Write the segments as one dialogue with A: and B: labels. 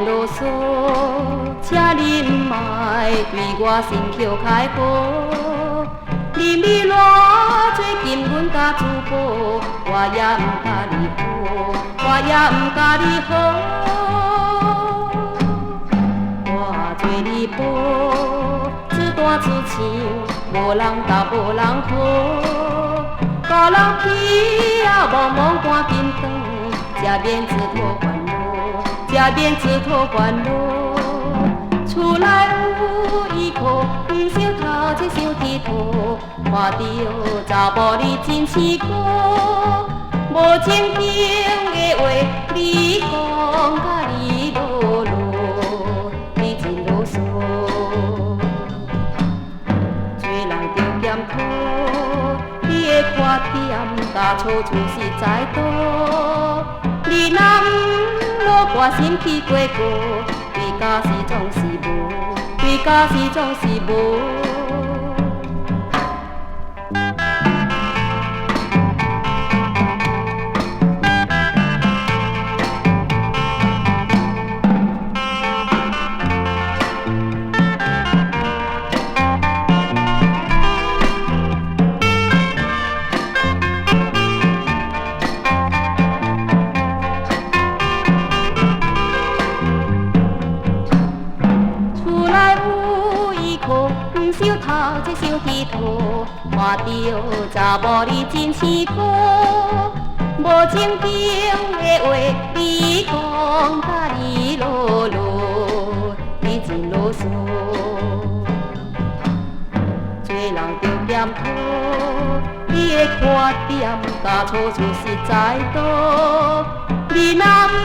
A: 啰嗦，请你唔爱对我心口开口。你咪偌最近阮甲主播，我也唔甲你好，我也唔甲你好。我做你宝，自大自强，无人答无人好。甲人去啊，茫茫赶紧转，才免自讨烦恼，才免自讨烦恼。厝内有依靠，不想头前想低头，看到查某你真试过，无正经的话你讲甲你啰啰，你真啰嗦。做人着检讨，你的缺点甲错处实在多。你若唔落我心去过过，对家是总是无，对家是总是无。不想头前想低头，看到查某你真试过，无正经的话你讲甲你啰啰，你真啰嗦。做人着检讨，你的缺点甲错处实在多。你若唔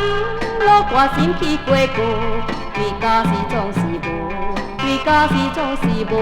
A: 落我心去过过，对家是总是无。对家是总是无。